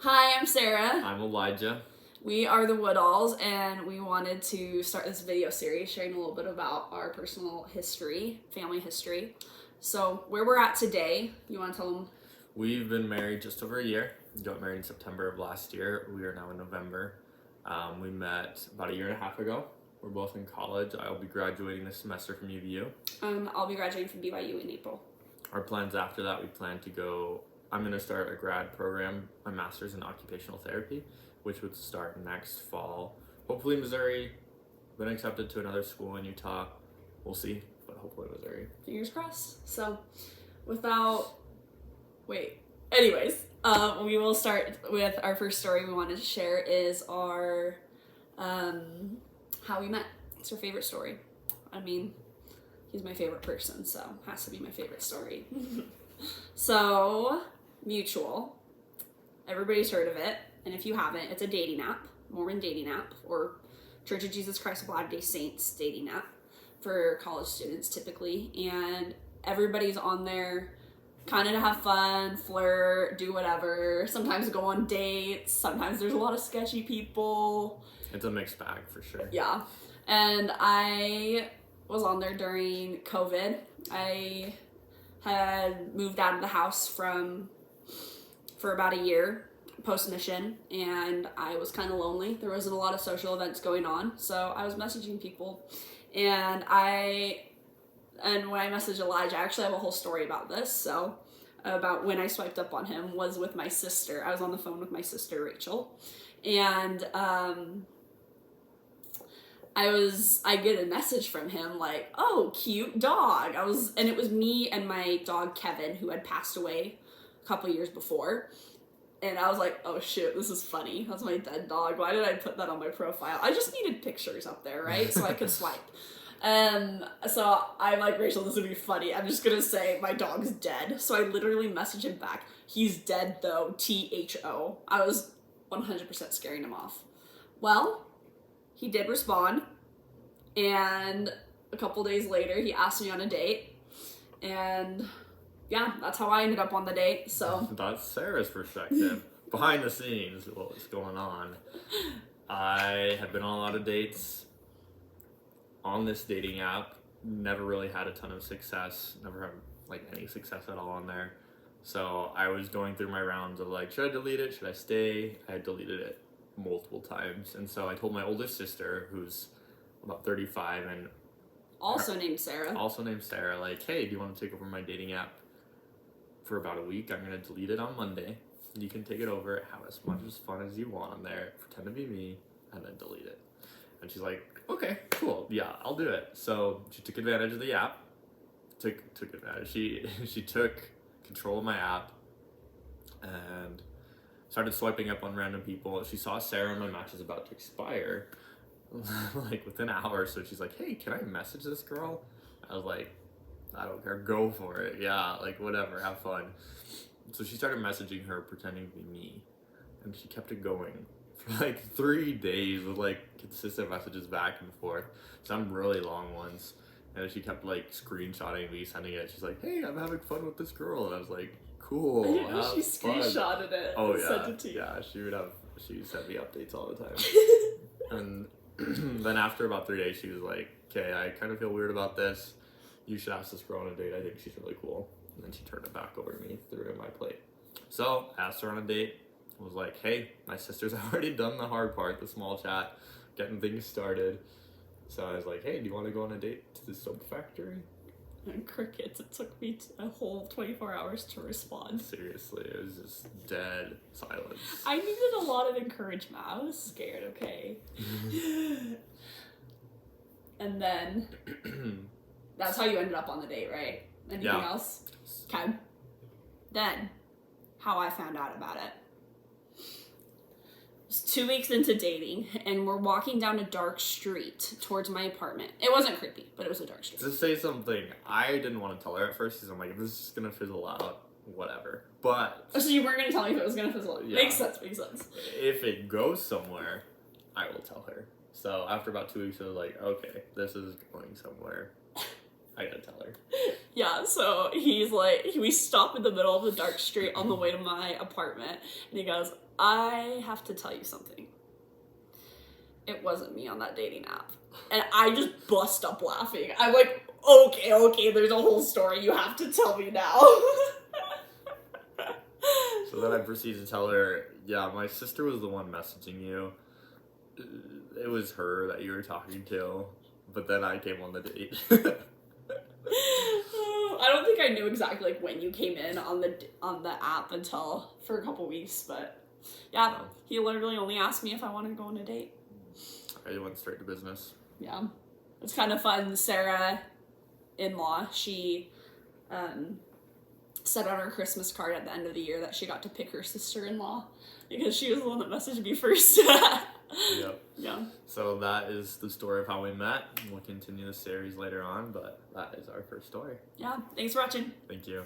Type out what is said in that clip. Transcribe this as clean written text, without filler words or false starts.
Hi, I'm Sarah. I'm Elijah. We are the Woodalls, and we wanted to start this video series sharing a little bit about our personal history, family history. So, where we're at today, you want to tell them? We've been married just over a year. We got married in September of last year. We are now in November. We met about a year and a half ago. We're both in college. I'll be graduating this semester from UVU. I'll be graduating from BYU in April. Our plans after that, we plan to go. I'm going to start a grad program, a master's in occupational therapy, which would start next fall. Hopefully Missouri. Been accepted to another school in Utah. We'll see, but hopefully Missouri. Fingers crossed. So, anyways, we will start with our first story we wanted to share is our how we met. It's our favorite story. I mean, he's my favorite person, so it has to be my favorite story. So, Mutual. Everybody's heard of it, and if you haven't, it's a dating app, Mormon dating app, or Church of Jesus Christ of Latter-day Saints dating app for college students typically, and everybody's on there kind of to have fun, flirt, do whatever, sometimes go on dates, sometimes there's a lot of sketchy people. It's a mixed bag for sure. Yeah, and I was on there during COVID. I had moved out of the house for about a year post-mission, and I was kind of lonely. There wasn't a lot of social events going on, so I was messaging people, and when I messaged Elijah, I actually have a whole story about this. So about when I swiped up on him was with my sister. I was on the phone with my sister Rachel, and I get a message from him like, "Oh, cute dog." And it was me and my dog Kevin, who had passed away a couple years before. And I was like, "Oh shit, this is funny. That's my dead dog. Why did I put that on my profile?" I just needed pictures up there, right? So I could swipe. So I'm like, "Rachel, this would be funny. I'm just gonna say my dog's dead." So I literally messaged him back, "He's dead though, THO. I was 100% scaring him off. Well, he did respond, and a couple days later, he asked me on a date, and yeah, that's how I ended up on the date. So That's Sarah's perspective. Behind the scenes, what was going on. I have been on a lot of dates on this dating app. Never really had a ton of success. Never had any success at all on there. So I was going through my rounds of should I delete it? Should I stay? I had deleted it multiple times. And so I told my oldest sister, who's about 35 and also named Sarah, hey, do you want to take over my dating app for about a week? I'm going to delete it on Monday. You can take it over, have as much as fun as you want on there, pretend to be me, and then delete it. And she's like, "Okay, cool, yeah, I'll do it." So she took advantage of the app. Took advantage. She took control of my app and started swiping up on random people. She saw Sarah and my match is about to expire, within an hour. So she's like, "Hey, can I message this girl?" I was like, "I don't care, go for it. Yeah, whatever, have fun." So she started messaging her, pretending to be me, and she kept it going for 3 days with consistent messages back and forth, some really long ones. And she kept screenshotting me, sending it. She's like, "Hey, I'm having fun with this girl," and I was like, "Cool." I didn't know she screenshotted it. Oh and yeah, sent it to you. yeah. She sent me updates all the time. And then after about 3 days, she was like, "Okay, I kind of feel weird about this. You should ask this girl on a date. I think she's really cool." And then she turned it back over to me, threw it in my plate. So asked her on a date. I was like, "Hey, my sister's already done the hard part, the small chat, getting things started." So I was like, "Hey, do you want to go on a date to the soap factory?" And crickets. It took me a whole 24 hours to respond. Seriously, it was just dead silence. I needed a lot of encouragement. I was scared, okay? And then that's how you ended up on the date, right? Anything else? Okay. Then, how I found out about it. It was 2 weeks into dating, and we're walking down a dark street towards my apartment. It wasn't creepy, but it was a dark street. To say something, I didn't want to tell her at first because I'm like, if this is just gonna fizzle out, whatever. But so you weren't gonna tell me if it was gonna fizzle out. Yeah. Makes sense. If it goes somewhere, I will tell her. So after about 2 weeks, I was like, okay, this is going somewhere. I gotta tell her. Yeah, so he's like, we stop in the middle of the dark street on the way to my apartment, and he goes, I have to tell you something. It wasn't me on that dating app. And I just bust up laughing. I'm like, okay, there's a whole story. You have to tell me now. So then I proceed to tell her, yeah, my sister was the one messaging you. It was her that you were talking to, but then I came on the date. I don't think I knew exactly like when you came in on the app until for a couple weeks, but yeah, No. he literally only asked me if I wanted to go on a date. I went straight to business. Yeah, it's kind of fun. Sarah, in-law, she said on her Christmas card at the end of the year that she got to pick her sister-in-law because she was the one that messaged me first. Yep. Yeah. So that is the story of how we met. We'll continue the series later on, but that is our first story. Yeah. Thanks for watching. Thank you.